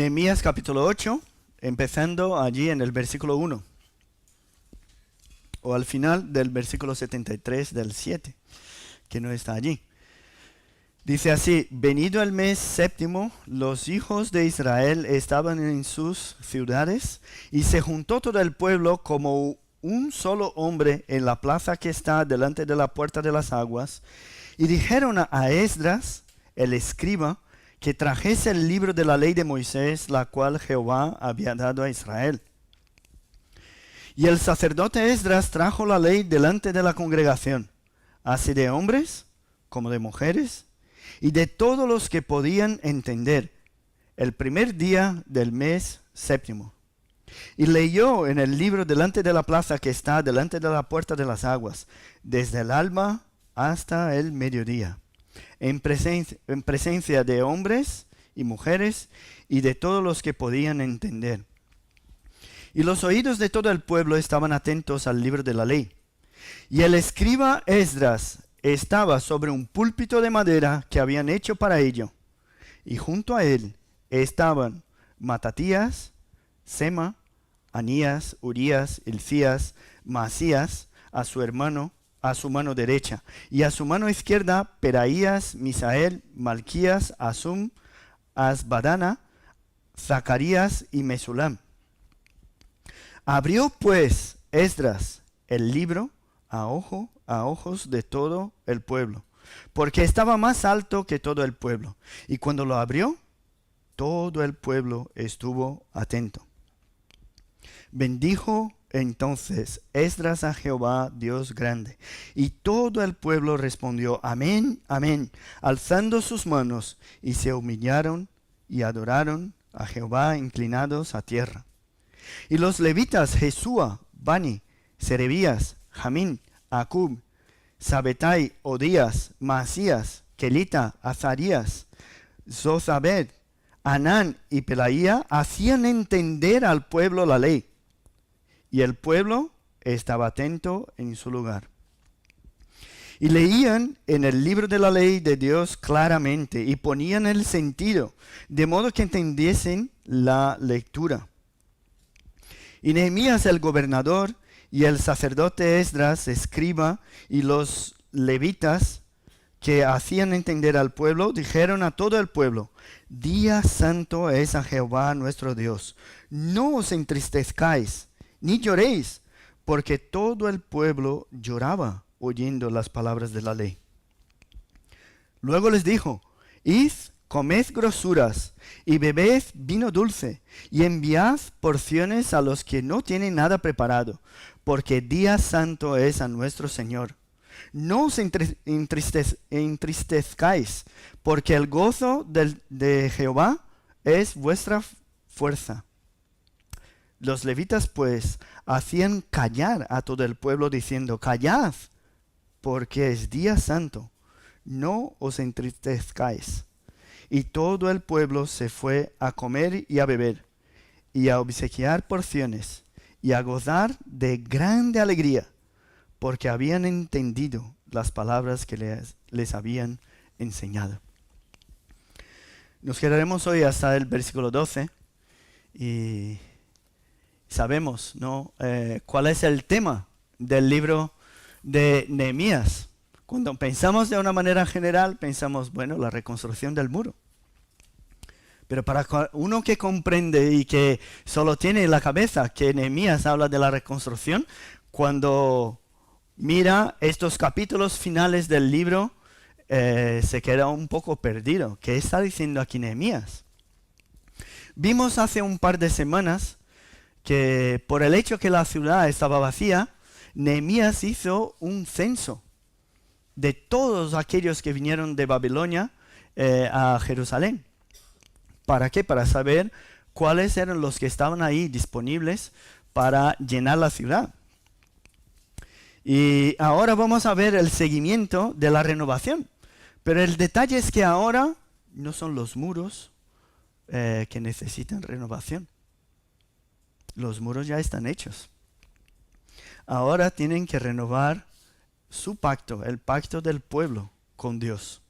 Nehemías capítulo 8, empezando allí en el versículo 1, o al final del versículo 73 del 7, que no está allí. Dice así: venido el mes séptimo, los hijos de Israel estaban en sus ciudades, y se juntó todo el pueblo como un solo hombre en la plaza que está delante de la puerta de las aguas, y dijeron a Esdras, el escriba, que trajese el libro de la ley de Moisés, la cual Jehová había dado a Israel. Y el sacerdote Esdras trajo la ley delante de la congregación, así de hombres como de mujeres, y de todos los que podían entender, el primer día del mes séptimo. Y leyó en el libro delante de la plaza que está delante de la puerta de las aguas, desde el alba hasta el mediodía, en presencia de hombres y mujeres y de todos los que podían entender. Y los oídos de todo el pueblo estaban atentos al libro de la ley. Y el escriba Esdras estaba sobre un púlpito de madera que habían hecho para ello. Y junto a él estaban Matatías, Sema, Anías, Urías, Hilcías, Maasías, a su mano derecha, y a su mano izquierda Peraías, Misael, Malquías, Asum, Asbadana, Zacarías y Mesulam. Abrió pues Esdras el libro a ojos de todo el pueblo, porque estaba más alto que todo el pueblo. Y cuando lo abrió, todo el pueblo estuvo atento. Bendijo entonces Esdras a Jehová, Dios grande. Y todo el pueblo respondió: amén, amén, alzando sus manos, y se humillaron y adoraron a Jehová inclinados a tierra. Y los levitas Jesúa, Bani, Serebías, Jamín, Acub, Sabetai, Odías, Maasías, Kelita, Azarías, Zozabed, Anán y Pelaía hacían entender al pueblo la ley. Y el pueblo estaba atento en su lugar. Y leían en el libro de la ley de Dios claramente y ponían el sentido, de modo que entendiesen la lectura. Y Nehemías el gobernador y el sacerdote Esdras, escriba, y los levitas que hacían entender al pueblo, dijeron a todo el pueblo: día santo es a Jehová nuestro Dios. No os entristezcáis, ni lloréis, porque todo el pueblo lloraba oyendo las palabras de la ley. Luego les dijo: id, comed grosuras, y bebed vino dulce, y enviad porciones a los que no tienen nada preparado, porque día santo es a nuestro Señor. No os entristezcáis, porque el gozo de Jehová es vuestra fuerza. Los levitas pues hacían callar a todo el pueblo diciendo: callad, porque es día santo, no os entristezcáis. Y todo el pueblo se fue a comer y a beber, y a obsequiar porciones, y a gozar de grande alegría, porque habían entendido las palabras que les habían enseñado. Nos quedaremos hoy hasta el versículo 12, y sabemos, ¿no?, cuál es el tema del libro de Nehemías. Cuando pensamos de una manera general, pensamos, bueno, la reconstrucción del muro. Pero para uno que comprende y que solo tiene en la cabeza que Nehemías habla de la reconstrucción, cuando mira estos capítulos finales del libro, se queda un poco perdido. ¿Qué está diciendo aquí Nehemías? Vimos hace un par de semanas que por el hecho que la ciudad estaba vacía, Nehemías hizo un censo de todos aquellos que vinieron de Babilonia a Jerusalén. ¿Para qué? Para saber cuáles eran los que estaban ahí disponibles para llenar la ciudad. Y ahora vamos a ver el seguimiento de la renovación. Pero el detalle es que ahora no son los muros que necesitan renovación. Los muros ya están hechos. Ahora tienen que renovar su pacto, el pacto del pueblo con Dios.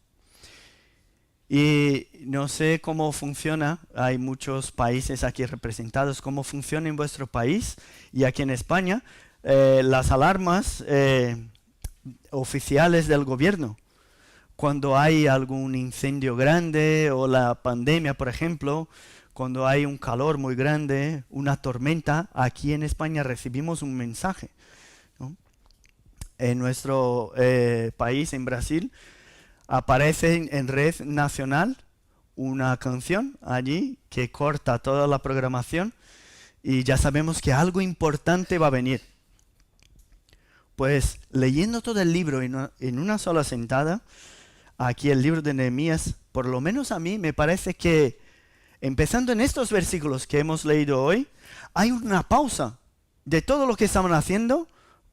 Y no sé cómo funciona, hay muchos países aquí representados, cómo funciona en vuestro país y aquí en España las alarmas oficiales del gobierno. Cuando hay algún incendio grande o la pandemia, por ejemplo, cuando hay un calor muy grande, una tormenta, aquí en España recibimos un mensaje, ¿no? En nuestro país, en Brasil, aparece en red nacional una canción allí que corta toda la programación y ya sabemos que algo importante va a venir. Pues leyendo todo el libro en una sola sentada, aquí el libro de Nehemías, por lo menos a mí me parece que, empezando en estos versículos que hemos leído hoy, hay una pausa de todo lo que estaban haciendo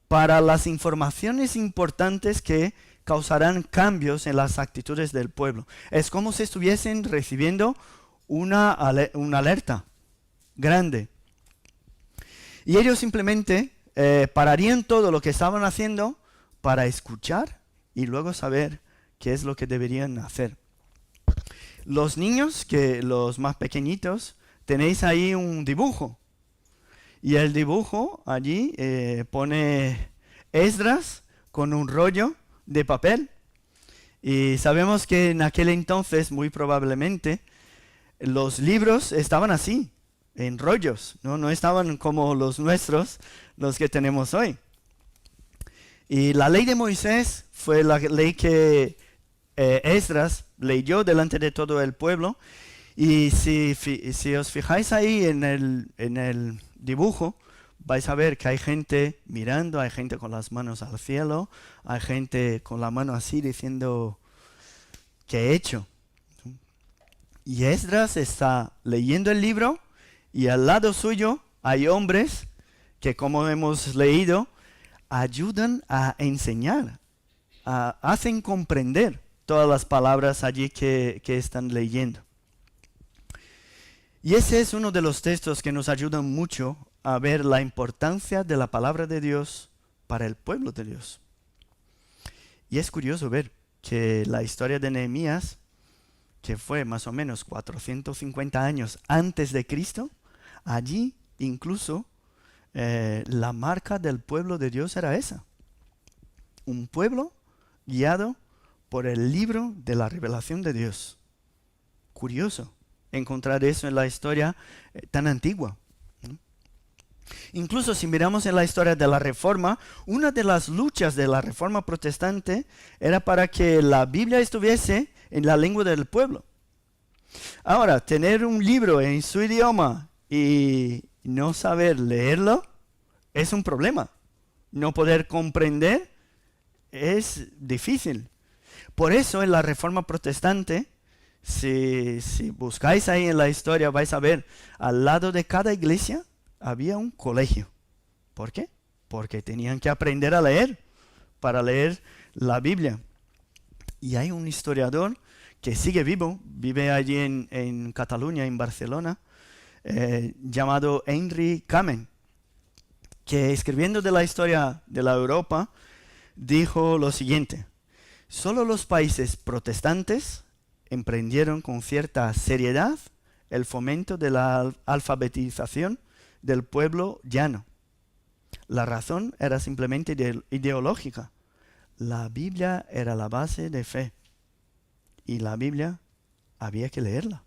para las informaciones importantes que causarán cambios en las actitudes del pueblo. Es como si estuviesen recibiendo una alerta grande. Y ellos simplemente pararían todo lo que estaban haciendo para escuchar y luego saber qué es lo que deberían hacer. Los niños, los más pequeñitos, tenéis ahí un dibujo. Y el dibujo allí pone Esdras con un rollo de papel. Y sabemos que en aquel entonces, muy probablemente, los libros estaban así, en rollos, no estaban como los nuestros, los que tenemos hoy. Y la ley de Moisés fue la ley que Esdras leyó delante de todo el pueblo. Y si os fijáis ahí en el dibujo, vais a ver que hay gente mirando, hay gente con las manos al cielo, hay gente con la mano así diciendo, ¿qué he hecho? Y Esdras está leyendo el libro y al lado suyo hay hombres que, como hemos leído, ayudan a enseñar, hacen comprender todas las palabras allí que están leyendo. Y ese es uno de los textos que nos ayudan mucho a ver la importancia de la palabra de Dios para el pueblo de Dios. Y es curioso ver que la historia de Nehemías, que fue más o menos 450 años antes de Cristo, allí incluso la marca del pueblo de Dios era esa. Un pueblo guiado por el libro de la revelación de Dios. Curioso encontrar eso en la historia tan antigua. Incluso si miramos en la historia de la Reforma, una de las luchas de la Reforma protestante era para que la Biblia estuviese en la lengua del pueblo. Ahora, tener un libro en su idioma y no saber leerlo es un problema. No poder comprender es difícil. Por eso en la Reforma protestante, si buscáis ahí en la historia, vais a ver, al lado de cada iglesia había un colegio. ¿Por qué? Porque tenían que aprender a leer, para leer la Biblia. Y hay un historiador que sigue vivo, vive allí en Cataluña, en Barcelona, llamado Henry Kamen, que escribiendo de la historia de la Europa, dijo lo siguiente: solo los países protestantes emprendieron con cierta seriedad el fomento de la alfabetización del pueblo llano. La razón era simplemente ideológica. La Biblia era la base de fe y la Biblia había que leerla.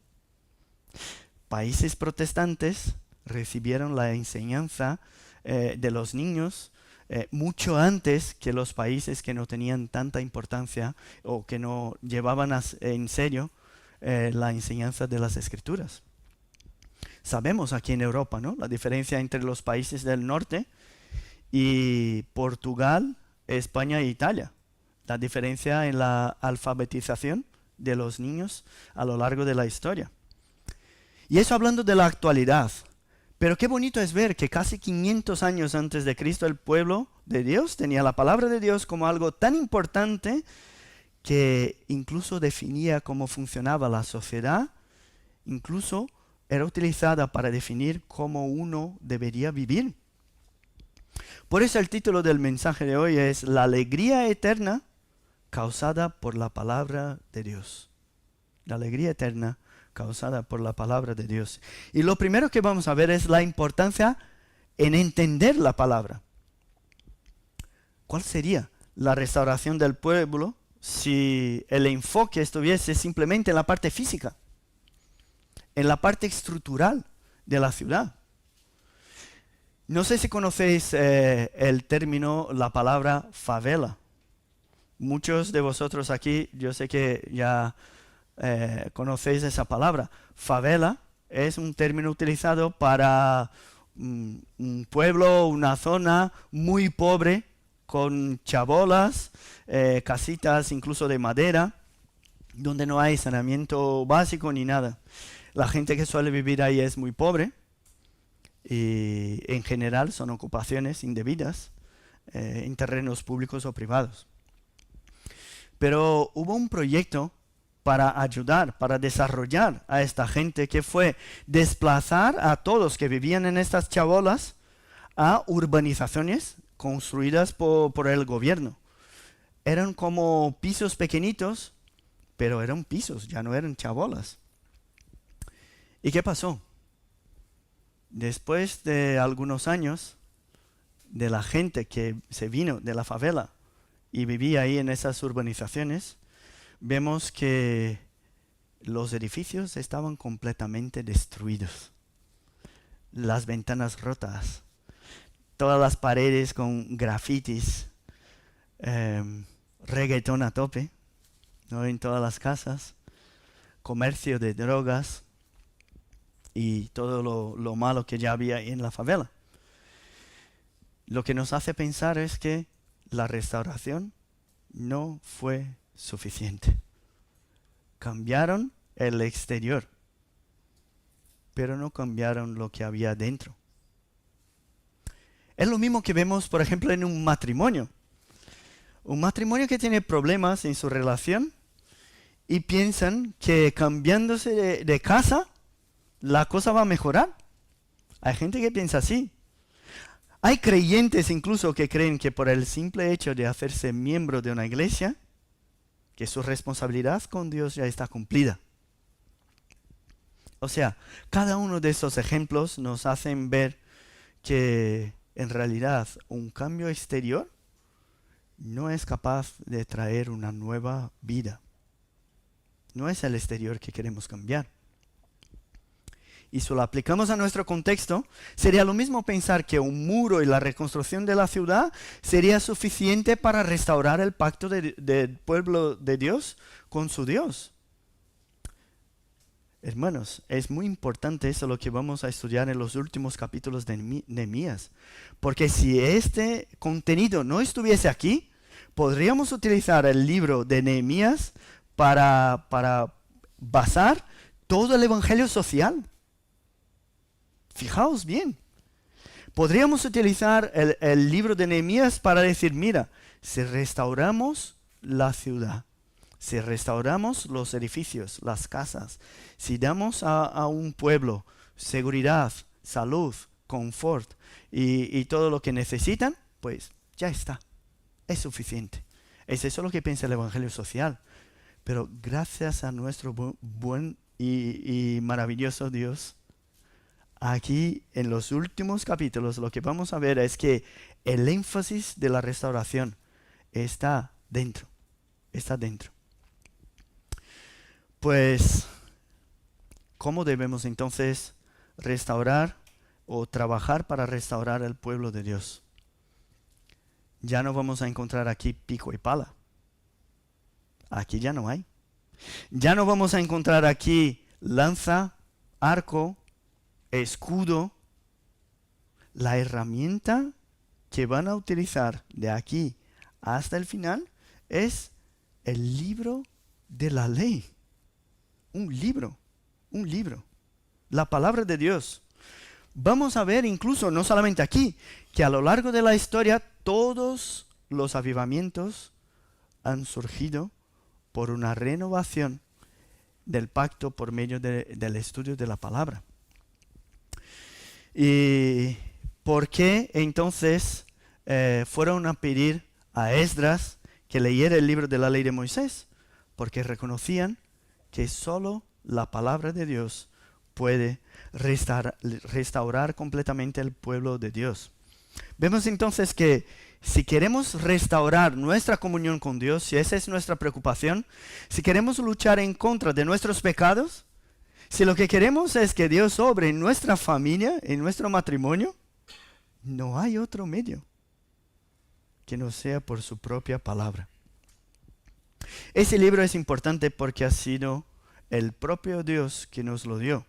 Países protestantes recibieron la enseñanza de los niños mucho antes que los países que no tenían tanta importancia o que no llevaban en serio la enseñanza de las Escrituras. Sabemos aquí en Europa, ¿no?, la diferencia entre los países del norte y Portugal, España e Italia. La diferencia en la alfabetización de los niños a lo largo de la historia. Y eso hablando de la actualidad. Pero qué bonito es ver que casi 500 años antes de Cristo el pueblo de Dios tenía la palabra de Dios como algo tan importante que incluso definía cómo funcionaba la sociedad, incluso era utilizada para definir cómo uno debería vivir. Por eso el título del mensaje de hoy es La alegría eterna causada por la palabra de Dios. la alegría eterna causada por la palabra de Dios. Y lo primero que vamos a ver es la importancia en entender la palabra. ¿Cuál sería la restauración del pueblo si el enfoque estuviese simplemente en la parte física, en la parte estructural de la ciudad? No sé si conocéis el término, la palabra favela. Muchos de vosotros aquí, yo sé que ya conocéis esa palabra. Favela es un término utilizado para un pueblo, una zona muy pobre, con chabolas, casitas incluso de madera, donde no hay saneamiento básico ni nada. La gente que suele vivir ahí es muy pobre y en general son ocupaciones indebidas en terrenos públicos o privados. Pero hubo un proyecto para ayudar, para desarrollar a esta gente, que fue desplazar a todos que vivían en estas chabolas a urbanizaciones construidas por el gobierno. Eran como pisos pequeñitos, pero eran pisos, ya no eran chabolas. ¿Y qué pasó? Después de algunos años, de la gente que se vino de la favela y vivía ahí en esas urbanizaciones, vemos que los edificios estaban completamente destruidos. Las ventanas rotas, todas las paredes con grafitis, reggaetón a tope, ¿no? En todas las casas, comercio de drogas y todo lo malo que ya había en la favela. Lo que nos hace pensar es que la restauración no fue suficiente. Cambiaron el exterior, pero no cambiaron lo que había dentro. Es lo mismo que vemos, por ejemplo, en un matrimonio. Un matrimonio que tiene problemas en su relación y piensan que cambiándose de casa, la cosa va a mejorar. Hay gente que piensa así. Hay creyentes incluso que creen que por el simple hecho de hacerse miembro de una iglesia, que su responsabilidad con Dios ya está cumplida. O sea, cada uno de esos ejemplos nos hacen ver que en realidad un cambio exterior no es capaz de traer una nueva vida. No es el exterior que queremos cambiar. Y si lo aplicamos a nuestro contexto, sería lo mismo pensar que un muro y la reconstrucción de la ciudad sería suficiente para restaurar el pacto del pueblo de Dios con su Dios. Hermanos, es muy importante eso lo que vamos a estudiar en los últimos capítulos de Nehemías. Porque si este contenido no estuviese aquí, podríamos utilizar el libro de Nehemías para basar todo el evangelio social. Fijaos bien. Podríamos utilizar el libro de Nehemías para decir, mira, si restauramos la ciudad, si restauramos los edificios, las casas, si damos a un pueblo seguridad, salud, confort y todo lo que necesitan, pues ya está, es suficiente. Es eso lo que piensa el evangelio social. Pero gracias a nuestro buen y maravilloso Dios, aquí en los últimos capítulos lo que vamos a ver es que el énfasis de la restauración está dentro. Está dentro. Pues, ¿cómo debemos entonces restaurar o trabajar para restaurar el pueblo de Dios? Ya no vamos a encontrar aquí pico y pala. Aquí ya no hay. Ya no vamos a encontrar aquí lanza, arco, escudo. La herramienta que van a utilizar de aquí hasta el final es el libro de la ley. Un libro. La palabra de Dios. Vamos a ver incluso, no solamente aquí, que a lo largo de la historia todos los avivamientos han surgido por una renovación del pacto por medio del estudio de la palabra. ¿Y por qué entonces fueron a pedir a Esdras que leyera el libro de la ley de Moisés? Porque reconocían que solo la palabra de Dios puede restaurar completamente el pueblo de Dios. Vemos entonces que si queremos restaurar nuestra comunión con Dios, si esa es nuestra preocupación, si queremos luchar en contra de nuestros pecados, si lo que queremos es que Dios obre en nuestra familia, en nuestro matrimonio, no hay otro medio que no sea por su propia palabra. Ese libro es importante porque ha sido el propio Dios que nos lo dio.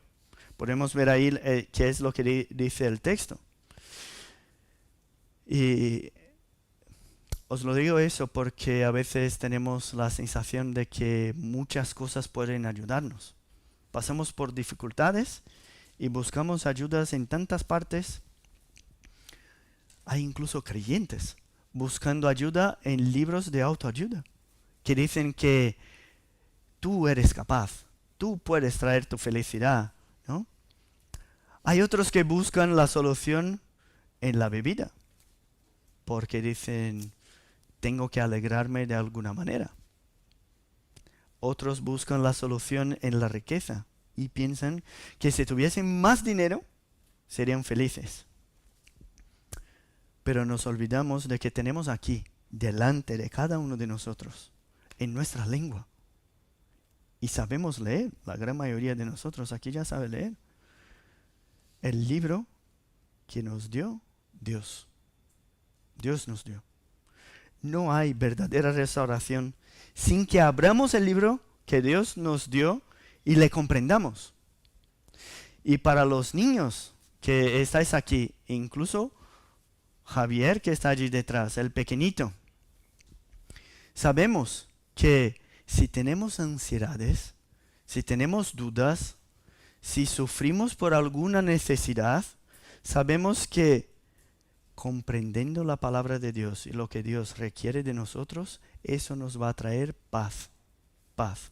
Podemos ver ahí qué es lo que dice el texto. Y os lo digo eso porque a veces tenemos la sensación de que muchas cosas pueden ayudarnos. Pasamos por dificultades y buscamos ayudas en tantas partes. Hay incluso creyentes buscando ayuda en libros de autoayuda que dicen que tú eres capaz, tú puedes traer tu felicidad, ¿no? Hay otros que buscan la solución en la bebida porque dicen, tengo que alegrarme de alguna manera. Otros buscan la solución en la riqueza y piensan que si tuviesen más dinero, serían felices. Pero nos olvidamos de que tenemos aquí, delante de cada uno de nosotros, en nuestra lengua. Y sabemos leer, la gran mayoría de nosotros aquí ya sabe leer. El libro que nos dio Dios. Dios nos dio. No hay verdadera restauración sin que abramos el libro que Dios nos dio y le comprendamos. Y para los niños que estáis aquí, incluso Javier que está allí detrás, el pequeñito, sabemos que si tenemos ansiedades, si tenemos dudas, si sufrimos por alguna necesidad, sabemos que comprendiendo la palabra de Dios y lo que Dios requiere de nosotros, eso nos va a traer paz. Paz.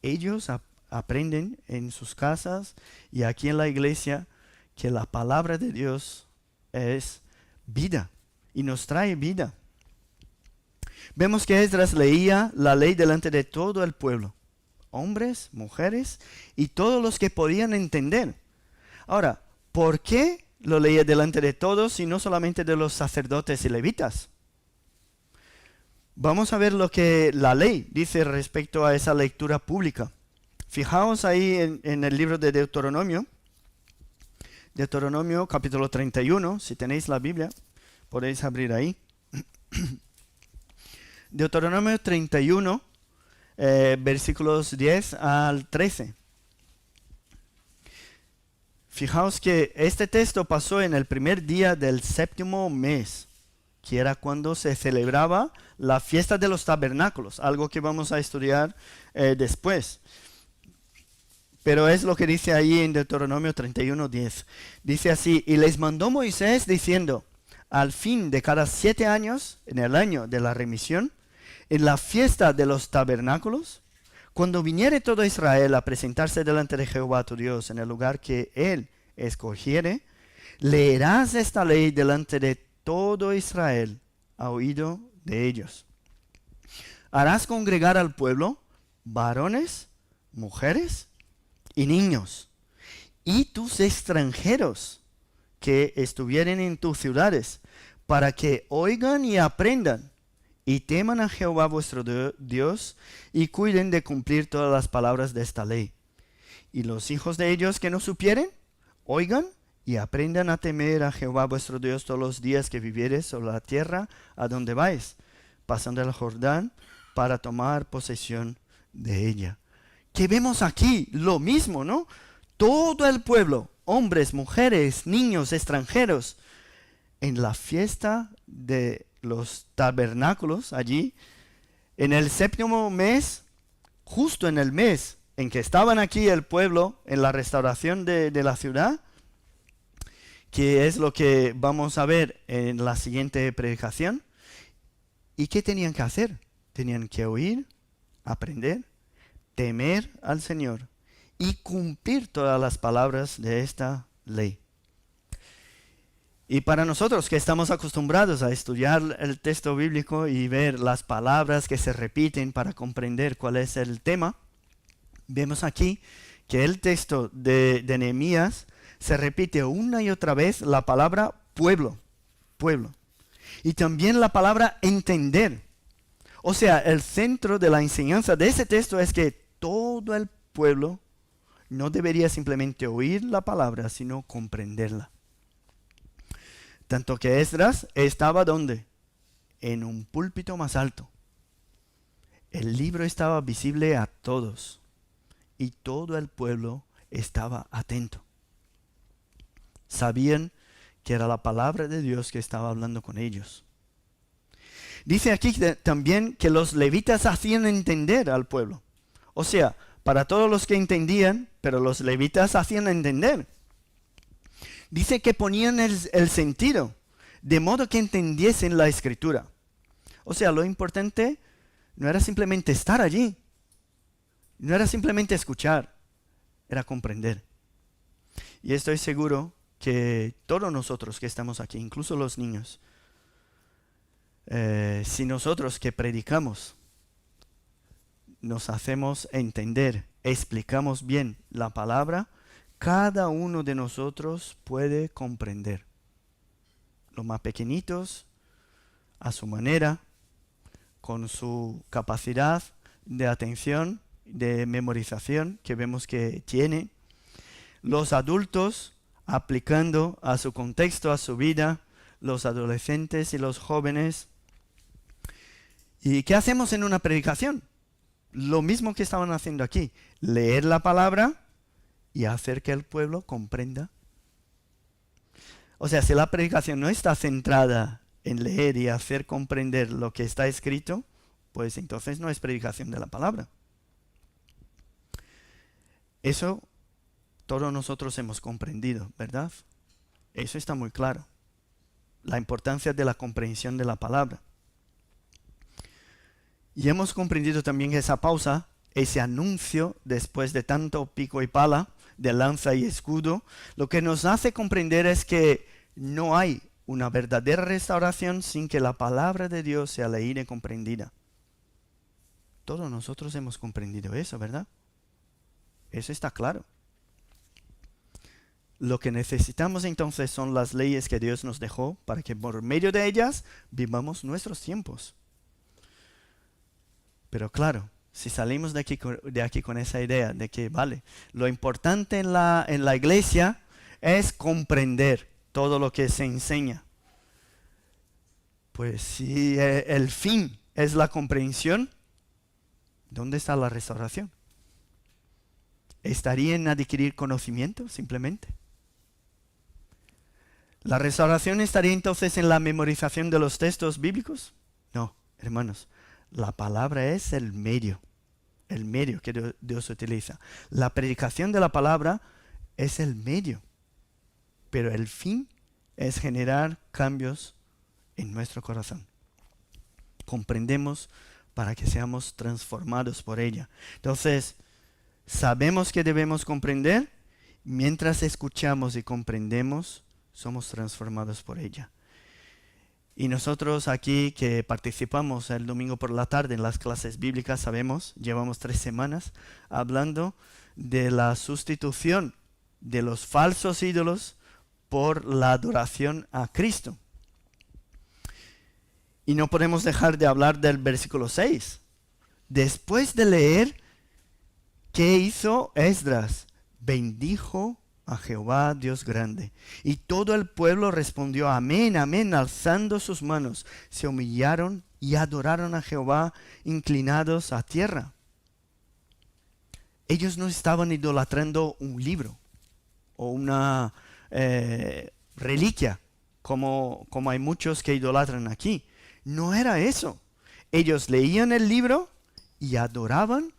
Ellos aprenden en sus casas y aquí en la iglesia que la palabra de Dios es vida y nos trae vida. Vemos que Esdras leía la ley delante de todo el pueblo, hombres, mujeres y todos los que podían entender. Ahora, ¿por qué lo leía delante de todos y no solamente de los sacerdotes y levitas? Vamos a ver lo que la ley dice respecto a esa lectura pública. Fijaos ahí en el libro de Deuteronomio. Deuteronomio capítulo 31, si tenéis la Biblia, podéis abrir ahí. Deuteronomio 31, versículos 10 al 13. Fijaos que este texto pasó en el primer día del séptimo mes, que era cuando se celebraba la fiesta de los tabernáculos, algo que vamos a estudiar después. Pero es lo que dice ahí en Deuteronomio 31:10. Dice así, y les mandó Moisés diciendo, al fin de cada 7 años, en el año de la remisión, en la fiesta de los tabernáculos, cuando viniere todo Israel a presentarse delante de Jehová tu Dios en el lugar que él escogiere, leerás esta ley delante de todo Israel a oído de ellos. Harás congregar al pueblo, varones, mujeres y niños, y tus extranjeros que estuvieren en tus ciudades, para que oigan y aprendan, y teman a Jehová vuestro Dios, y cuiden de cumplir todas las palabras de esta ley. Y los hijos de ellos que no supieren, oigan y aprendan a temer a Jehová vuestro Dios todos los días que vivieres sobre la tierra a donde vais, pasando el Jordán para tomar posesión de ella. Que vemos aquí lo mismo, ¿no? Todo el pueblo, hombres, mujeres, niños, extranjeros, en la fiesta de los tabernáculos allí, en el séptimo mes, justo en el mes en que estaban aquí el pueblo en la restauración de la ciudad, que es lo que vamos a ver en la siguiente predicación. ¿Y qué tenían que hacer? Tenían que oír, aprender, temer al Señor y cumplir todas las palabras de esta ley. Y para nosotros que estamos acostumbrados a estudiar el texto bíblico y ver las palabras que se repiten para comprender cuál es el tema, Vemos aquí que el texto de Nehemías se repite una y otra vez la palabra pueblo, pueblo. Y también la palabra entender. O sea, el centro de la enseñanza de ese texto es que todo el pueblo no debería simplemente oír la palabra, sino comprenderla. Tanto que Esdras estaba ¿dónde? En un púlpito más alto. El libro estaba visible a todos y todo el pueblo estaba atento. Sabían que era la palabra de Dios que estaba hablando con ellos. Dice aquí también que los levitas hacían entender al pueblo. O sea, para todos los que entendían, pero los levitas hacían entender. Dice que ponían el sentido, de modo que entendiesen la escritura. O sea, lo importante no era simplemente estar allí, no era simplemente escuchar, era comprender. Y estoy seguro que todos nosotros que estamos aquí, incluso los niños, si nosotros que predicamos nos hacemos entender, explicamos bien la palabra, cada uno de nosotros puede comprender. Los más pequeñitos, a su manera, con su capacidad de atención, de memorización que vemos que tiene. Los adultos, aplicando a su contexto, a su vida, los adolescentes y los jóvenes. ¿Y qué hacemos en una predicación? Lo mismo que estaban haciendo aquí, leer la palabra y hacer que el pueblo comprenda. O sea, si la predicación no está centrada en leer y hacer comprender lo que está escrito, pues entonces no es predicación de la palabra. Eso todos nosotros hemos comprendido, ¿verdad? Eso está muy claro. La importancia de la comprensión de la palabra. Y hemos comprendido también que esa pausa, ese anuncio después de tanto pico y pala, de lanza y escudo, lo que nos hace comprender es que no hay una verdadera restauración sin que la palabra de Dios sea leída y comprendida. Todos nosotros hemos comprendido eso, ¿verdad? Eso está claro. Lo que necesitamos entonces son las leyes que Dios nos dejó para que por medio de ellas vivamos nuestros tiempos. Pero claro, si salimos de aquí con esa idea de que, vale, lo importante en la iglesia es comprender todo lo que se enseña. Pues si el fin es la comprensión, ¿dónde está la restauración? ¿Estaría en adquirir conocimiento simplemente? ¿La restauración estaría entonces en la memorización de los textos bíblicos? No, hermanos. La palabra es el medio que Dios utiliza. La predicación de la palabra es el medio, pero el fin es generar cambios en nuestro corazón. Comprendemos para que seamos transformados por ella. Entonces, sabemos que debemos comprender, mientras escuchamos y comprendemos, somos transformados por ella. Y nosotros aquí que participamos el domingo por la tarde en las clases bíblicas, sabemos, llevamos 3 semanas hablando de la sustitución de los falsos ídolos por la adoración a Cristo. Y no podemos dejar de hablar del versículo 6. Después de leer, ¿qué hizo Esdras? Bendijo a Jehová Dios grande. Y todo el pueblo respondió amén, amén, alzando sus manos. Se humillaron y adoraron a Jehová inclinados a tierra. Ellos no estaban idolatrando un libro o una reliquia como hay muchos que idolatran aquí. No era eso. Ellos leían el libro y adoraban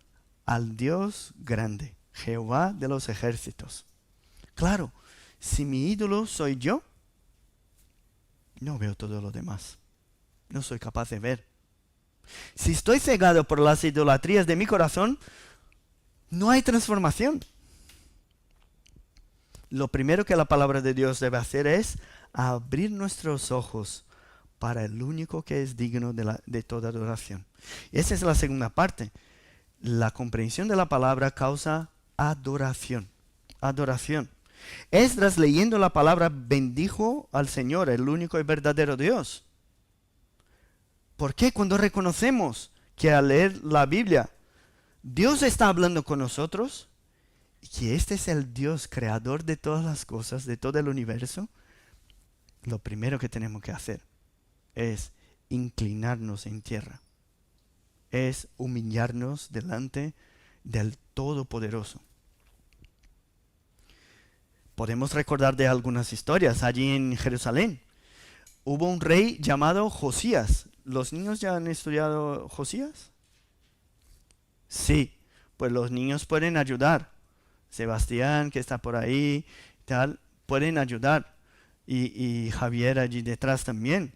al Dios grande, Jehová de los ejércitos. Claro, si mi ídolo soy yo, no veo todo lo demás. No soy capaz de ver. Si estoy cegado por las idolatrías de mi corazón, no hay transformación. Lo primero que la palabra de Dios debe hacer es abrir nuestros ojos para el único que es digno de toda adoración. Y esa es la segunda parte. La comprensión de la palabra causa adoración. Adoración. Esdras, leyendo la palabra, bendijo al Señor, el único y verdadero Dios. ¿Por qué? Cuando reconocemos que al leer la Biblia, Dios está hablando con nosotros, y que este es el Dios creador de todas las cosas, de todo el universo, lo primero que tenemos que hacer es inclinarnos en tierra. Es humillarnos delante del Todopoderoso. Podemos recordar de algunas historias allí en Jerusalén. Hubo un rey llamado Josías. ¿Los niños ya han estudiado Josías? Sí, pues los niños pueden ayudar. Sebastián, que está por ahí, tal, pueden ayudar. Y Javier allí detrás también.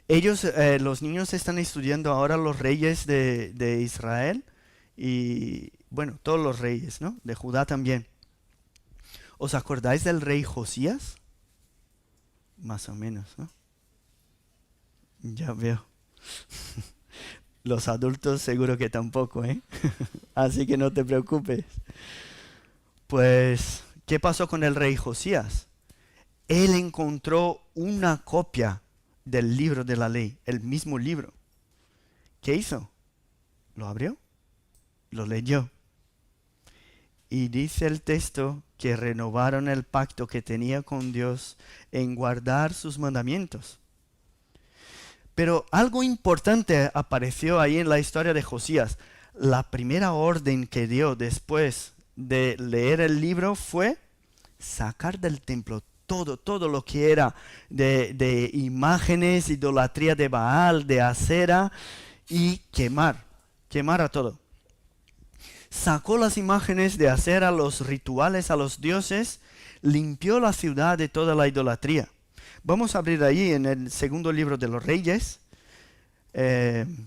Ellos, los niños están estudiando ahora los reyes de Israel y, bueno, todos los reyes, ¿no? De Judá también. ¿Os acordáis del rey Josías? Más o menos, ¿no? Ya veo. Los adultos seguro que tampoco, ¿eh? Así que no te preocupes. Pues, ¿qué pasó con el rey Josías? Él encontró una copia del libro de la ley, el mismo libro. ¿Qué hizo? Lo abrió, lo leyó. Y dice el texto que renovaron el pacto que tenía con Dios en guardar sus mandamientos. Pero algo importante apareció ahí en la historia de Josías. La primera orden que dio después de leer el libro fue sacar del templo todo lo que era de imágenes, idolatría de Baal, de Acera, y quemar a todo. Sacó las imágenes de Acera, los rituales a los dioses, limpió la ciudad de toda la idolatría. Vamos a abrir ahí en el segundo libro de los Reyes,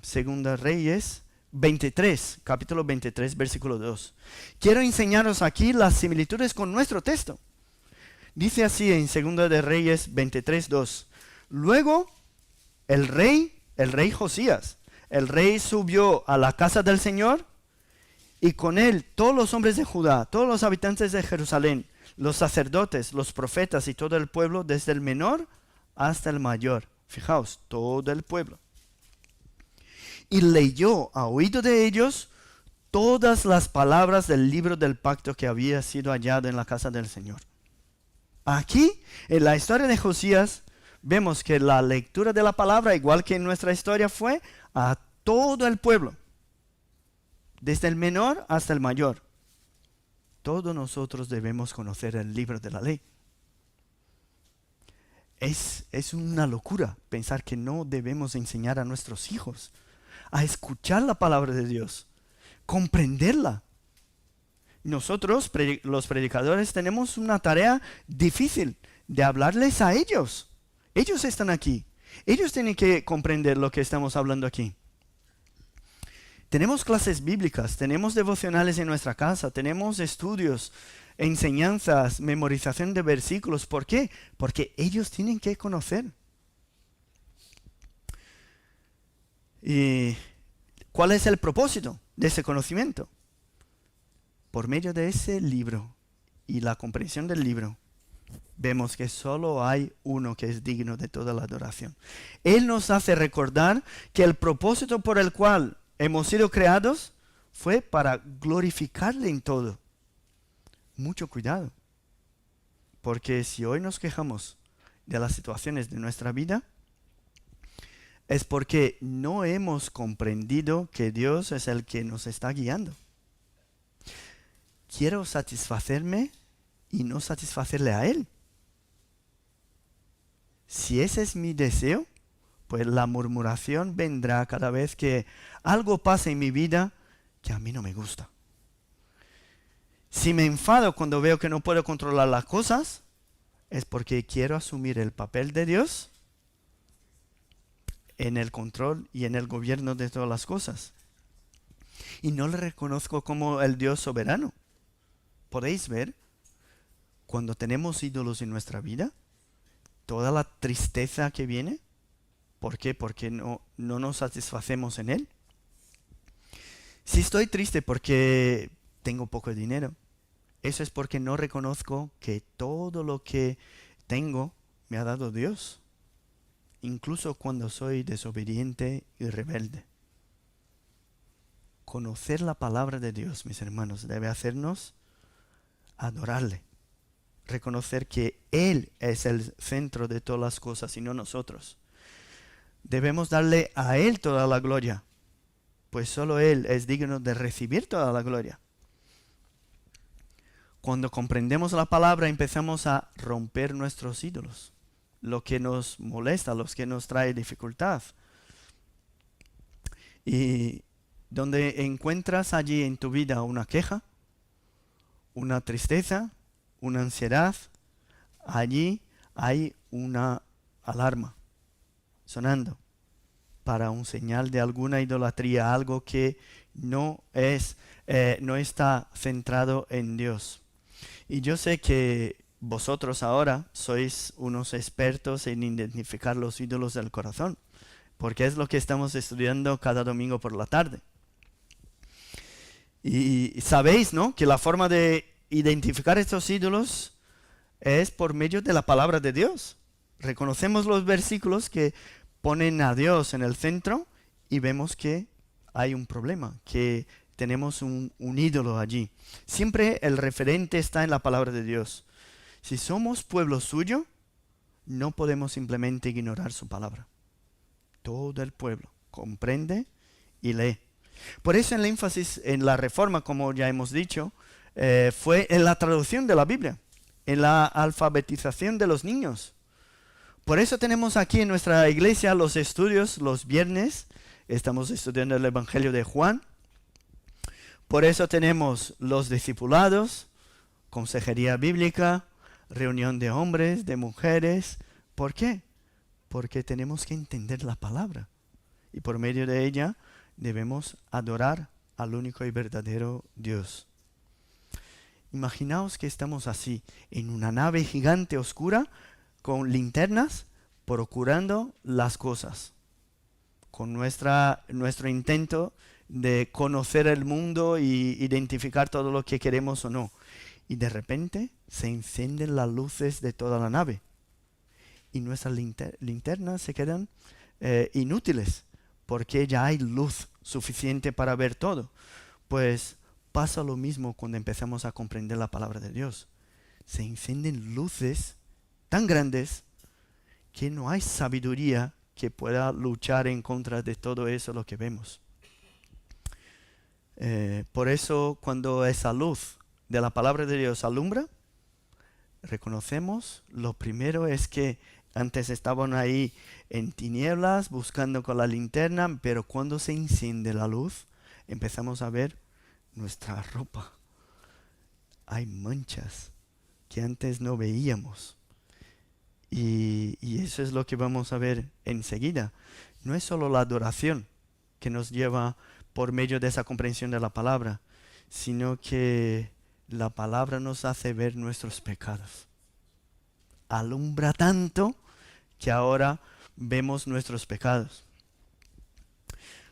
Segunda Reyes 23, capítulo 23, versículo 2. Quiero enseñaros aquí las similitudes con nuestro texto. Dice así en Segunda de Reyes 23, 2. Luego el rey Josías, el rey subió a la casa del Señor y con él todos los hombres de Judá, todos los habitantes de Jerusalén, los sacerdotes, los profetas y todo el pueblo, desde el menor hasta el mayor. Fijaos, todo el pueblo. Y leyó a oído de ellos todas las palabras del libro del pacto que había sido hallado en la casa del Señor. Aquí, en la historia de Josías, vemos que la lectura de la palabra, igual que en nuestra historia, fue a todo el pueblo, desde el menor hasta el mayor. Todos nosotros debemos conocer el libro de la ley. Es una locura pensar que no debemos enseñar a nuestros hijos a escuchar la palabra de Dios, comprenderla. Nosotros, los predicadores, tenemos una tarea difícil de hablarles a ellos. Ellos están aquí. Ellos tienen que comprender lo que estamos hablando aquí. Tenemos clases bíblicas, tenemos devocionales en nuestra casa, tenemos estudios, enseñanzas, memorización de versículos. ¿Por qué? Porque ellos tienen que conocer. ¿Y cuál es el propósito de ese conocimiento? Por medio de ese libro y la comprensión del libro, vemos que solo hay uno que es digno de toda la adoración. Él nos hace recordar que el propósito por el cual hemos sido creados fue para glorificarle en todo. Mucho cuidado, porque si hoy nos quejamos de las situaciones de nuestra vida, es porque no hemos comprendido que Dios es el que nos está guiando. Quiero satisfacerme y no satisfacerle a Él. Si ese es mi deseo, pues la murmuración vendrá cada vez que algo pase en mi vida que a mí no me gusta. Si me enfado cuando veo que no puedo controlar las cosas, es porque quiero asumir el papel de Dios en el control y en el gobierno de todas las cosas. Y no le reconozco como el Dios soberano. ¿Podéis ver? Cuando tenemos ídolos en nuestra vida, toda la tristeza que viene, ¿por qué? Porque no nos satisfacemos en Él. Si estoy triste porque tengo poco dinero, eso es porque no reconozco que todo lo que tengo me ha dado Dios, incluso cuando soy desobediente y rebelde. Conocer la palabra de Dios, mis hermanos, debe hacernos adorarle, reconocer que Él es el centro de todas las cosas y no nosotros. Debemos darle a Él toda la gloria, pues solo Él es digno de recibir toda la gloria. Cuando comprendemos la palabra empezamos a romper nuestros ídolos, lo que nos molesta, lo que nos trae dificultad. Y donde encuentras allí en tu vida una queja, una tristeza, una ansiedad, allí hay una alarma sonando para un señal de alguna idolatría, algo que no está centrado en Dios. Y yo sé que vosotros ahora sois unos expertos en identificar los ídolos del corazón, porque es lo que estamos estudiando cada domingo por la tarde. Y sabéis, ¿no?, que la forma de identificar estos ídolos es por medio de la palabra de Dios. Reconocemos los versículos que ponen a Dios en el centro y vemos que hay un problema, que tenemos un ídolo allí. Siempre el referente está en la palabra de Dios. Si somos pueblo suyo, no podemos simplemente ignorar su palabra. Todo el pueblo comprende y lee. Por eso el énfasis en la reforma, como ya hemos dicho, fue en la traducción de la Biblia, en la alfabetización de los niños. Por eso tenemos aquí en nuestra iglesia los estudios los viernes. Estamos estudiando el Evangelio de Juan. Por eso tenemos los discipulados, consejería bíblica, reunión de hombres, de mujeres. ¿Por qué? Porque tenemos que entender la palabra. Y por medio de ella debemos adorar al único y verdadero Dios. Imaginaos que estamos así, en una nave gigante oscura, con linternas, procurando las cosas. Con nuestro intento de conocer el mundo y identificar todo lo que queremos o no. Y de repente se encienden las luces de toda la nave. Y nuestras linternas se quedan inútiles, porque ya hay luz suficiente para ver todo. Pues pasa lo mismo cuando empezamos a comprender la palabra de Dios. Se encienden luces tan grandes que no hay sabiduría que pueda luchar en contra de todo eso lo que vemos. Por eso cuando esa luz de la palabra de Dios alumbra, reconocemos, lo primero es que antes estaban ahí en tinieblas buscando con la linterna, pero cuando se enciende la luz empezamos a ver nuestra ropa. Hay manchas que antes no veíamos. Y eso es lo que vamos a ver enseguida. No es solo la adoración que nos lleva por medio de esa comprensión de la palabra, sino que la palabra nos hace ver nuestros pecados. Alumbra tanto que ahora vemos nuestros pecados.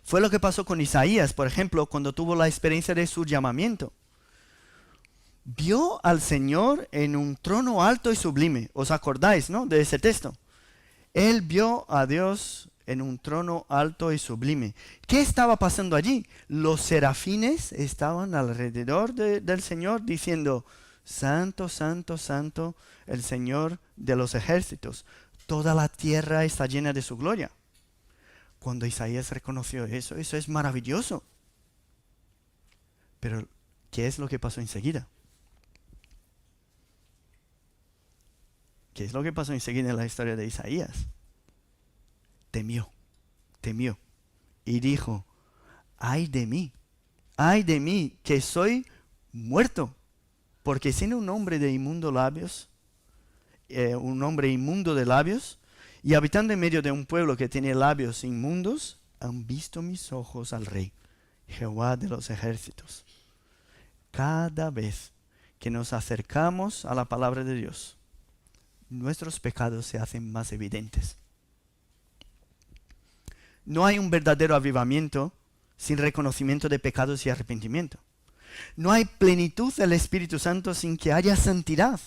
Fue lo que pasó con Isaías, por ejemplo, cuando tuvo la experiencia de su llamamiento. Vio al Señor en un trono alto y sublime. ¿Os acordáis, no?, de ese texto? Él vio a Dios en un trono alto y sublime. ¿Qué estaba pasando allí? Los serafines estaban alrededor del Señor diciendo: Santo, santo, santo, el Señor de los ejércitos. Toda la tierra está llena de su gloria. Cuando Isaías reconoció eso es maravilloso. Pero, ¿qué es lo que pasó enseguida? ¿Qué es lo que pasó enseguida en la historia de Isaías? Temió y dijo: ay de mí, que soy muerto, porque siendo un hombre de inmundo labios, un hombre inmundo de labios, y habitando en medio de un pueblo que tiene labios inmundos, han visto mis ojos al Rey, Jehová de los ejércitos. Cada vez que nos acercamos a la palabra de Dios, nuestros pecados se hacen más evidentes. No hay un verdadero avivamiento sin reconocimiento de pecados y arrepentimiento. No hay plenitud del Espíritu Santo sin que haya santidad.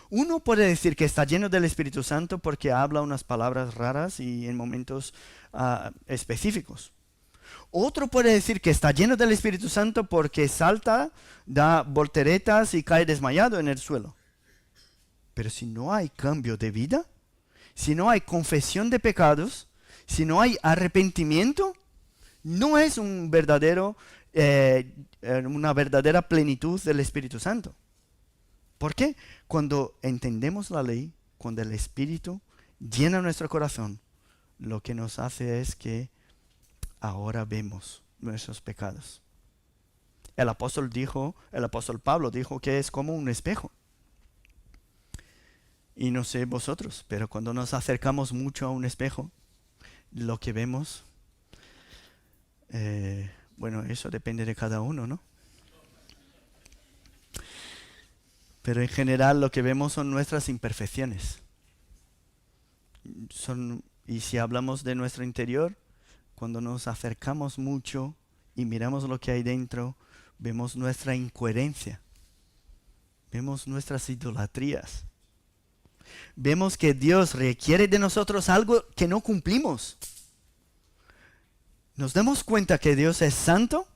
Uno puede decir que está lleno del Espíritu Santo porque habla unas palabras raras y en momentos específicos. Otro puede decir que está lleno del Espíritu Santo porque salta, da volteretas y cae desmayado en el suelo. Pero si no hay cambio de vida, si no hay confesión de pecados, si no hay arrepentimiento, no es una verdadera plenitud del Espíritu Santo. ¿Por qué? Cuando entendemos la ley, cuando el Espíritu llena nuestro corazón, lo que nos hace es que ahora vemos nuestros pecados. El apóstol Pablo dijo que es como un espejo. Y no sé vosotros, pero cuando nos acercamos mucho a un espejo, lo que vemos, bueno, eso depende de cada uno, ¿no? Pero en general lo que vemos son nuestras imperfecciones. Y si hablamos de nuestro interior, cuando nos acercamos mucho y miramos lo que hay dentro, vemos nuestra incoherencia. Vemos nuestras idolatrías. Vemos que Dios requiere de nosotros algo que no cumplimos. Nos damos cuenta que Dios es santo,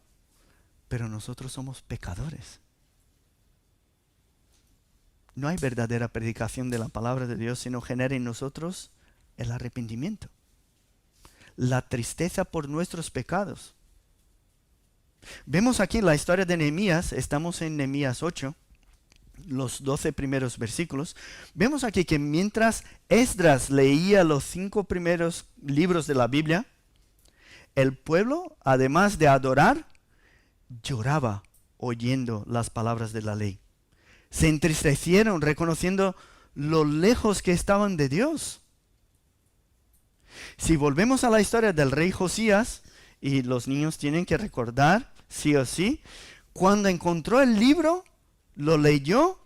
pero nosotros somos pecadores. No hay verdadera predicación de la palabra de Dios, sino genera en nosotros el arrepentimiento, la tristeza por nuestros pecados. Vemos aquí la historia de Nehemías, estamos en Nehemías 8, los 12 primeros versículos. Vemos aquí que mientras Esdras leía los 5 primeros libros de la Biblia, el pueblo, además de adorar, lloraba oyendo las palabras de la ley. Se entristecieron reconociendo lo lejos que estaban de Dios. Si volvemos a la historia del rey Josías, y los niños tienen que recordar, sí o sí, cuando encontró el libro, lo leyó,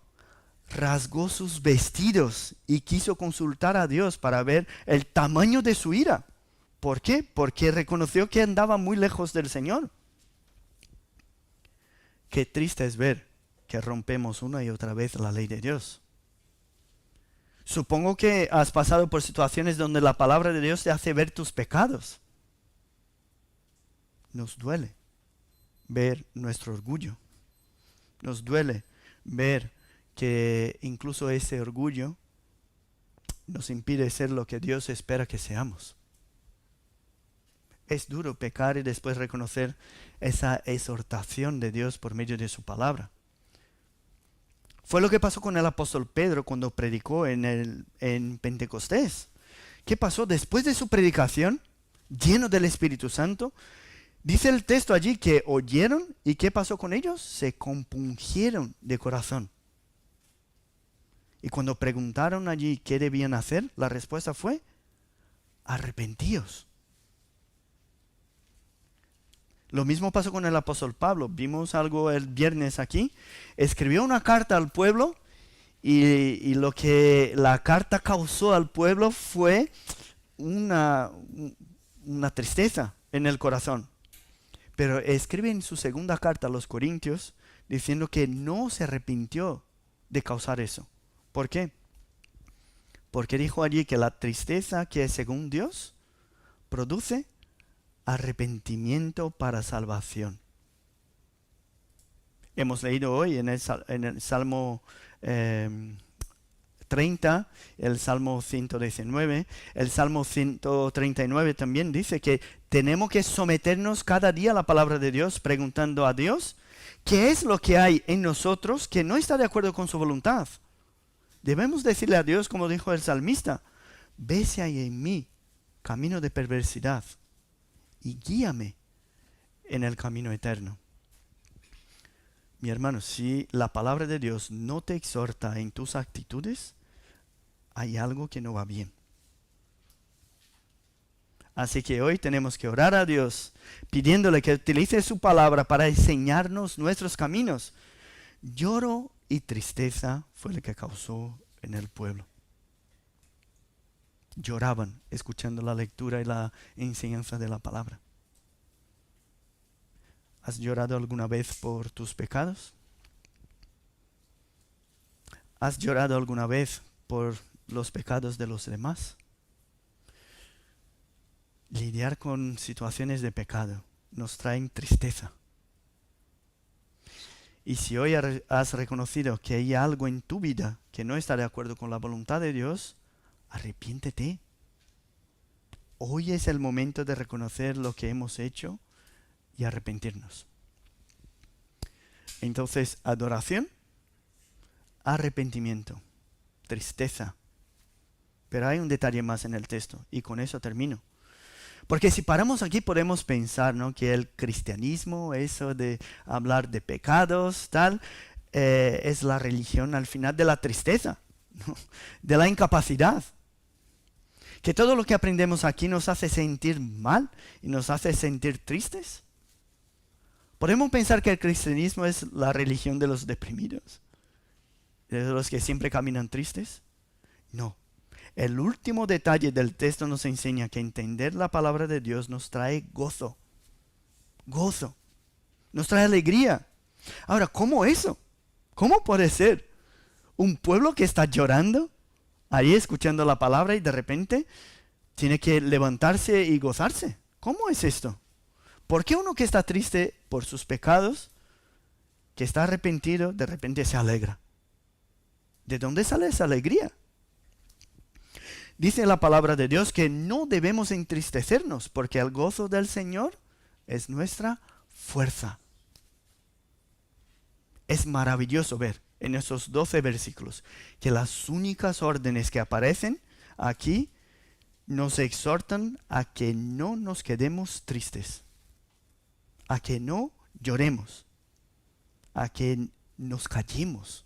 rasgó sus vestidos y quiso consultar a Dios para ver el tamaño de su ira. ¿Por qué? Porque reconoció que andaba muy lejos del Señor. Qué triste es ver que rompemos una y otra vez la ley de Dios. Supongo que has pasado por situaciones donde la palabra de Dios te hace ver tus pecados. Nos duele ver nuestro orgullo. Nos duele ver que incluso ese orgullo nos impide ser lo que Dios espera que seamos. Es duro pecar y después reconocer esa exhortación de Dios por medio de su palabra. Fue lo que pasó con el apóstol Pedro cuando predicó en Pentecostés. ¿Qué pasó? Después de su predicación, lleno del Espíritu Santo, dice el texto allí que oyeron y ¿qué pasó con ellos? Se compungieron de corazón. Y cuando preguntaron allí qué debían hacer, la respuesta fue, arrepentíos. Lo mismo pasó con el apóstol Pablo. Vimos algo el viernes aquí. Escribió una carta al pueblo y lo que la carta causó al pueblo fue una tristeza en el corazón. Pero escribe en su segunda carta a los Corintios diciendo que no se arrepintió de causar eso. ¿Por qué? Porque dijo allí que la tristeza que según Dios produce arrepentimiento para salvación. Hemos leído hoy en el Salmo 30, el Salmo 119, el Salmo 139 también dice que tenemos que someternos cada día a la palabra de Dios, preguntando a Dios qué es lo que hay en nosotros que no está de acuerdo con su voluntad. Debemos decirle a Dios, como dijo el salmista, ve si hay en mí camino de perversidad y guíame en el camino eterno. Mi hermano, si la palabra de Dios no te exhorta en tus actitudes, hay algo que no va bien. Así que hoy tenemos que orar a Dios, pidiéndole que utilice su palabra para enseñarnos nuestros caminos. Lloro y tristeza fue lo que causó en el pueblo. Lloraban escuchando la lectura y la enseñanza de la palabra. ¿Has llorado alguna vez por tus pecados? ¿Has llorado alguna vez por los pecados de los demás? Lidiar con situaciones de pecado nos traen tristeza. Y si hoy has reconocido que hay algo en tu vida que no está de acuerdo con la voluntad de Dios, arrepiéntete. Hoy es el momento de reconocer lo que hemos hecho y arrepentirnos. Entonces, adoración, arrepentimiento, tristeza. Pero hay un detalle más en el texto y con eso termino. Porque si paramos aquí podemos pensar, ¿no?, que el cristianismo, eso de hablar de pecados, tal, es la religión al final de la tristeza, ¿no?, de la incapacidad. Que todo lo que aprendemos aquí nos hace sentir mal y nos hace sentir tristes. ¿Podemos pensar que el cristianismo es la religión de los deprimidos? ¿De los que siempre caminan tristes? No. El último detalle del texto nos enseña que entender la palabra de Dios nos trae gozo. Gozo. Nos trae alegría. Ahora, ¿cómo eso? ¿Cómo puede ser un pueblo que está llorando ahí escuchando la palabra y de repente tiene que levantarse y gozarse? ¿Cómo es esto? ¿Por qué uno que está triste por sus pecados, que está arrepentido, de repente se alegra? ¿De dónde sale esa alegría? Dice la palabra de Dios que no debemos entristecernos porque el gozo del Señor es nuestra fuerza. Es maravilloso ver en esos 12 versículos que las únicas órdenes que aparecen aquí nos exhortan a que no nos quedemos tristes, a que no lloremos, a que nos callemos.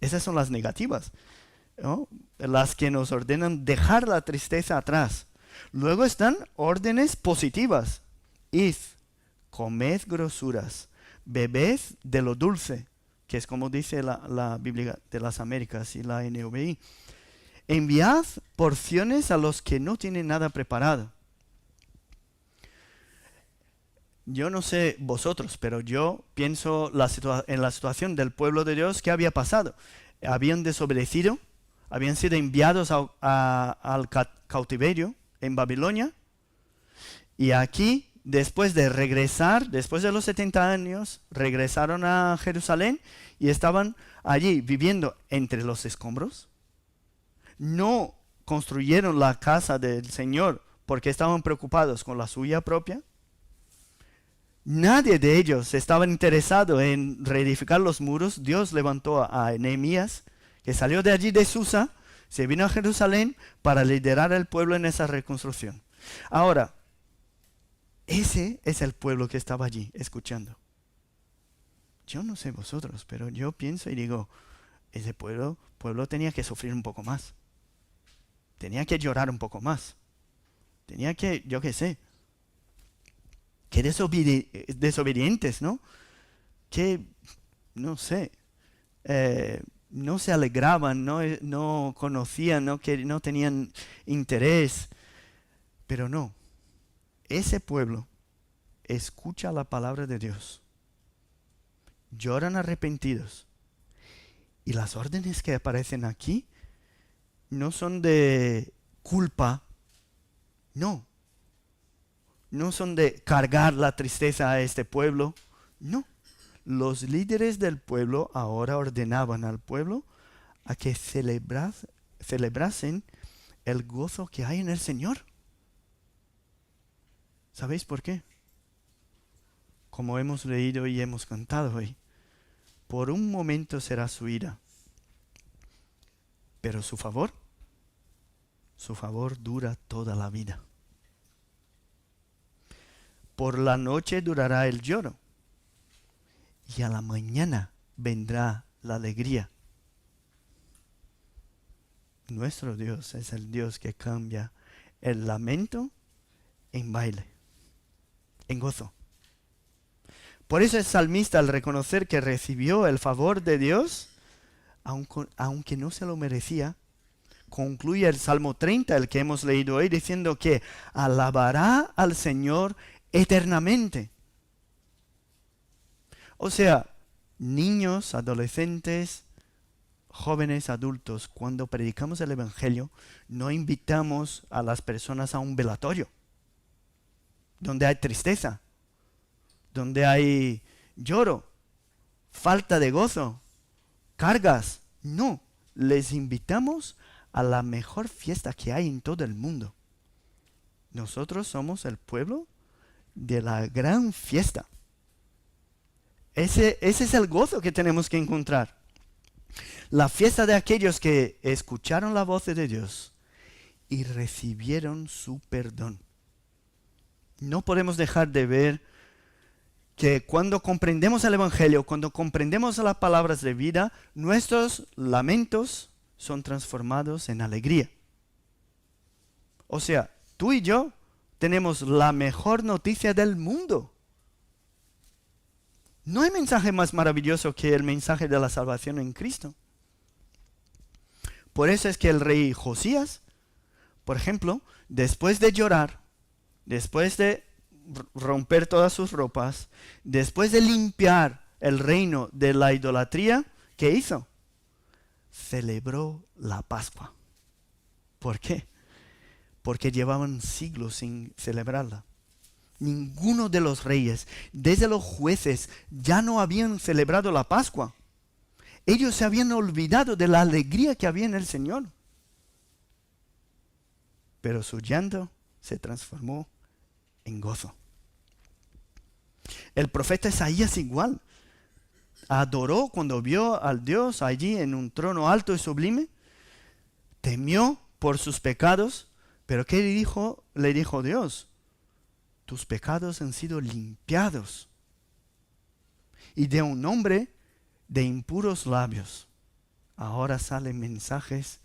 Esas son las negativas, ¿no?, las que nos ordenan dejar la tristeza atrás. Luego están órdenes positivas. Id, comed grosuras, bebed de lo dulce, que es como dice la Biblia de las Américas y la NVI. Enviad porciones a los que no tienen nada preparado. Yo no sé vosotros, pero yo pienso en la situación del pueblo de Dios. ¿Qué había pasado? Habían desobedecido, habían sido enviados al cautiverio en Babilonia. Y aquí, después de regresar, después de los 70 años, regresaron a Jerusalén y estaban allí viviendo entre los escombros. No construyeron la casa del Señor porque estaban preocupados con la suya propia. Nadie de ellos estaba interesado en reedificar los muros. Dios levantó a Nehemías, que salió de allí de Susa, se vino a Jerusalén para liderar al pueblo en esa reconstrucción. Ahora, ese es el pueblo que estaba allí escuchando. Yo no sé vosotros, pero yo pienso y digo, ese pueblo tenía que sufrir un poco más. Tenía que llorar un poco más. Tenía que, yo qué sé, que desobedientes, ¿no? Que, no sé, no se alegraban, no conocían, que no tenían interés. Pero no, ese pueblo escucha la palabra de Dios, lloran arrepentidos. Y las órdenes que aparecen aquí no son de culpa, no son de cargar la tristeza a este pueblo, no. Los líderes del pueblo ahora ordenaban al pueblo a que celebrasen el gozo que hay en el Señor. ¿Sabéis por qué? Como hemos leído y hemos cantado hoy, por un momento será su ira, pero su favor dura toda la vida. Por la noche durará el lloro y a la mañana vendrá la alegría. Nuestro Dios es el Dios que cambia el lamento en baile, en gozo. Por eso el salmista, al reconocer que recibió el favor de Dios, aunque no se lo merecía, concluye el Salmo 30, el que hemos leído hoy, diciendo que alabará al Señor eternamente. O sea, niños, adolescentes, jóvenes, adultos, cuando predicamos el Evangelio, no invitamos a las personas a un velatorio, donde hay tristeza, donde hay lloro, falta de gozo, cargas. No, les invitamos a la mejor fiesta que hay en todo el mundo. Nosotros somos el pueblo de la gran fiesta. Ese es el gozo que tenemos que encontrar. La fiesta de aquellos que escucharon la voz de Dios y recibieron su perdón. No podemos dejar de ver que cuando comprendemos el Evangelio, cuando comprendemos las palabras de vida, nuestros lamentos son transformados en alegría. O sea, tú y yo tenemos la mejor noticia del mundo. No hay mensaje más maravilloso que el mensaje de la salvación en Cristo. Por eso es que el rey Josías, por ejemplo, después de llorar, después de romper todas sus ropas, después de limpiar el reino de la idolatría, ¿qué hizo? Celebró la Pascua. ¿Por qué? Porque llevaban siglos sin celebrarla. Ninguno de los reyes, desde los jueces, ya no habían celebrado la Pascua. Ellos se habían olvidado de la alegría que había en el Señor. Pero su llanto se transformó en gozo. El profeta Isaías igual. Adoró cuando vio al Dios allí en un trono alto y sublime. Temió por sus pecados. Pero ¿qué le dijo Dios? Tus pecados han sido limpiados. Y de un hombre de impuros labios, ahora salen mensajes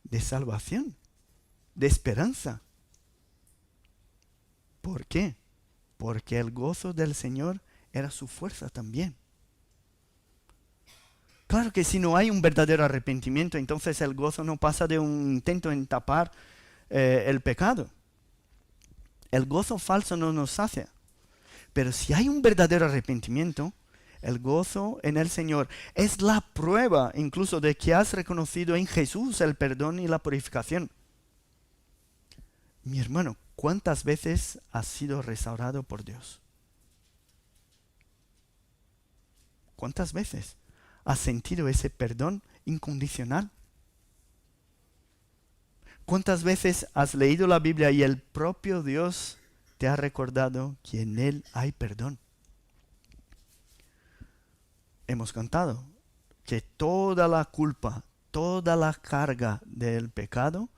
de salvación, de esperanza. ¿Por qué? Porque el gozo del Señor era su fuerza también. Claro que si no hay un verdadero arrepentimiento, entonces el gozo no pasa de un intento en tapar el pecado. El gozo falso no nos sacia. Pero si hay un verdadero arrepentimiento, el gozo en el Señor es la prueba incluso de que has reconocido en Jesús el perdón y la purificación. Mi hermano, ¿cuántas veces has sido restaurado por Dios? ¿Cuántas veces has sentido ese perdón incondicional? ¿Cuántas veces has leído la Biblia y el propio Dios te ha recordado que en Él hay perdón? Hemos cantado que toda la culpa, toda la carga del pecado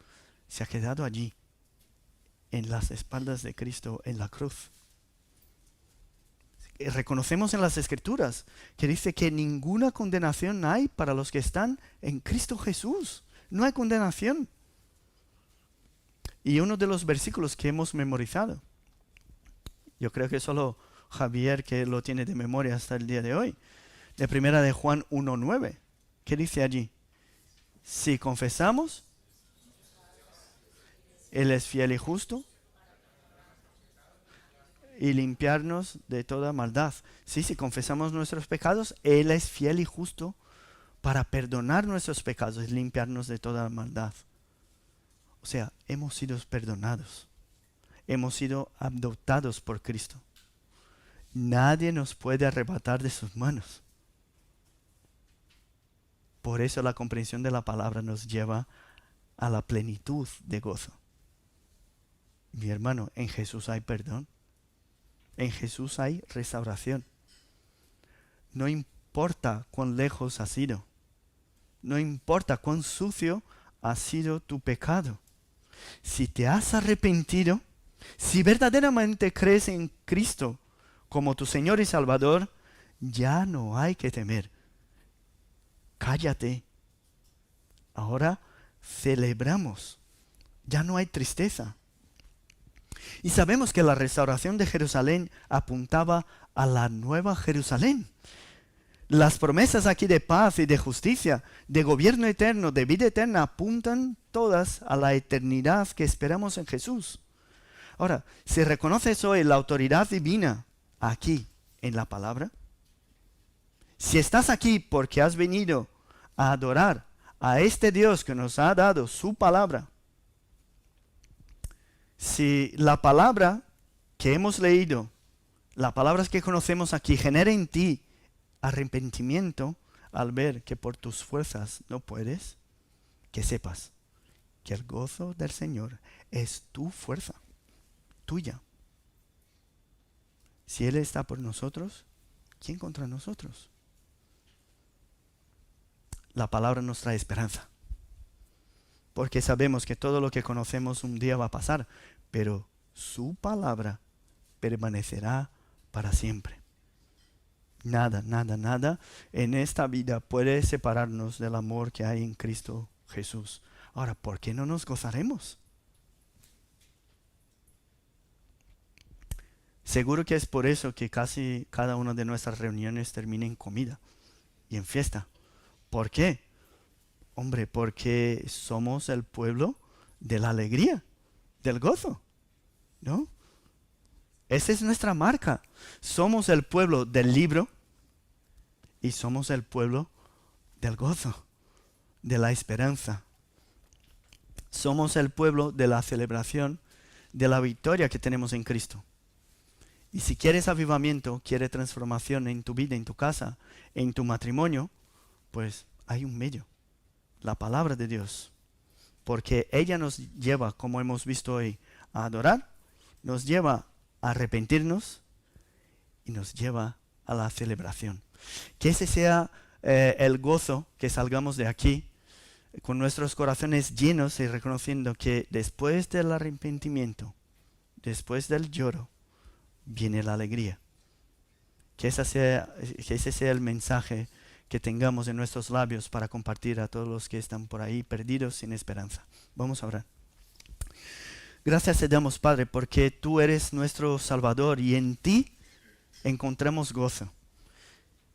se ha quedado allí, en las espaldas de Cristo, en la cruz. Reconocemos en las Escrituras que dice que ninguna condenación hay para los que están en Cristo Jesús. No hay condenación. Y uno de los versículos que hemos memorizado, yo creo que solo Javier que lo tiene de memoria hasta el día de hoy, de primera de Juan 1:9. ¿Qué dice allí? Si confesamos, Él es fiel y justo y limpiarnos de toda maldad. Sí, si confesamos nuestros pecados, Él es fiel y justo para perdonar nuestros pecados y limpiarnos de toda maldad. O sea, hemos sido perdonados. Hemos sido adoptados por Cristo. Nadie nos puede arrebatar de sus manos. Por eso la comprensión de la palabra nos lleva a la plenitud de gozo. Mi hermano, en Jesús hay perdón. En Jesús hay restauración. No importa cuán lejos has ido. No importa cuán sucio ha sido tu pecado. Si te has arrepentido, si verdaderamente crees en Cristo como tu Señor y Salvador, ya no hay que temer. Cállate. Ahora celebramos. Ya no hay tristeza. Y sabemos que la restauración de Jerusalén apuntaba a la nueva Jerusalén. Las promesas aquí de paz y de justicia, de gobierno eterno, de vida eterna, apuntan todas a la eternidad que esperamos en Jesús. Ahora, si reconoces hoy la autoridad divina aquí en la palabra, Si estás aquí porque has venido a adorar a este Dios que nos ha dado su palabra, si la palabra que hemos leído, las palabras que conocemos aquí, genera en ti arrepentimiento al ver que por tus fuerzas no puedes, que sepas que el gozo del Señor es tu fuerza, tuya. Si Él está por nosotros, ¿quién contra nosotros? La palabra nos trae esperanza, porque sabemos que todo lo que conocemos un día va a pasar, pero su palabra permanecerá para siempre. Nada, nada, nada en esta vida puede separarnos del amor que hay en Cristo Jesús. Ahora, ¿por qué no nos gozaremos? Seguro que es por eso que casi cada una de nuestras reuniones termina en comida y en fiesta. ¿Por qué? Hombre, porque somos el pueblo de la alegría, del gozo, ¿no? Esa es nuestra marca. Somos el pueblo del libro y somos el pueblo del gozo, de la esperanza. Somos el pueblo de la celebración de la victoria que tenemos en Cristo. Y si quieres avivamiento, quieres transformación en tu vida, en tu casa, en tu matrimonio, pues hay un medio, la palabra de Dios. Porque ella nos lleva, como hemos visto hoy, a adorar, nos lleva a arrepentirnos y nos lleva a la celebración. Que ese sea el gozo, que salgamos de aquí con nuestros corazones llenos y reconociendo que después del arrepentimiento, después del lloro, viene la alegría. Que ese sea el mensaje que tengamos en nuestros labios para compartir a todos los que están por ahí perdidos sin esperanza. Vamos a orar. Gracias te damos, Padre, porque tú eres nuestro Salvador y en ti encontramos gozo.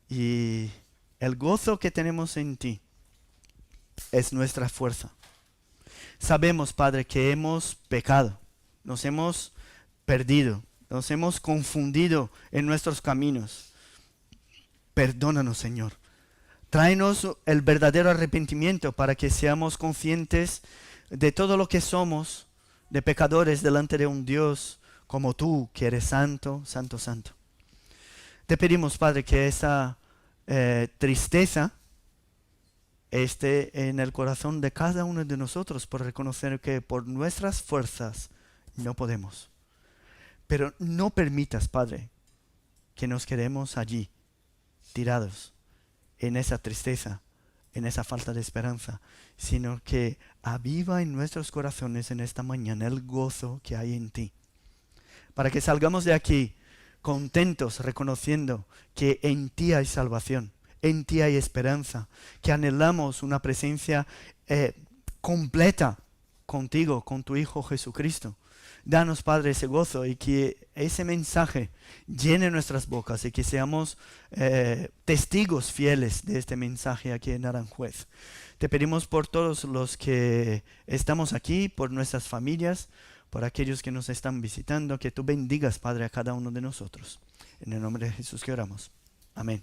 Y el gozo que tenemos en ti es nuestra fuerza. Sabemos, Padre, que hemos pecado, nos hemos perdido, nos hemos confundido en nuestros caminos. Perdónanos, Señor. Tráenos el verdadero arrepentimiento para que seamos conscientes de todo lo que somos, de pecadores delante de un Dios como tú, que eres santo, santo, santo. Te pedimos, Padre, que esa tristeza esté en el corazón de cada uno de nosotros por reconocer que por nuestras fuerzas no podemos. Pero no permitas, Padre, que nos quedemos allí, tirados en esa tristeza, en esa falta de esperanza, sino que aviva en nuestros corazones en esta mañana el gozo que hay en ti. Para que salgamos de aquí contentos, reconociendo que en ti hay salvación, en ti hay esperanza, que anhelamos una presencia completa contigo, con tu Hijo Jesucristo. Danos, Padre, ese gozo y que ese mensaje llene nuestras bocas y que seamos testigos fieles de este mensaje aquí en Aranjuez. Te pedimos por todos los que estamos aquí, por nuestras familias, por aquellos que nos están visitando, que tú bendigas, Padre, a cada uno de nosotros. En el nombre de Jesús que oramos. Amén.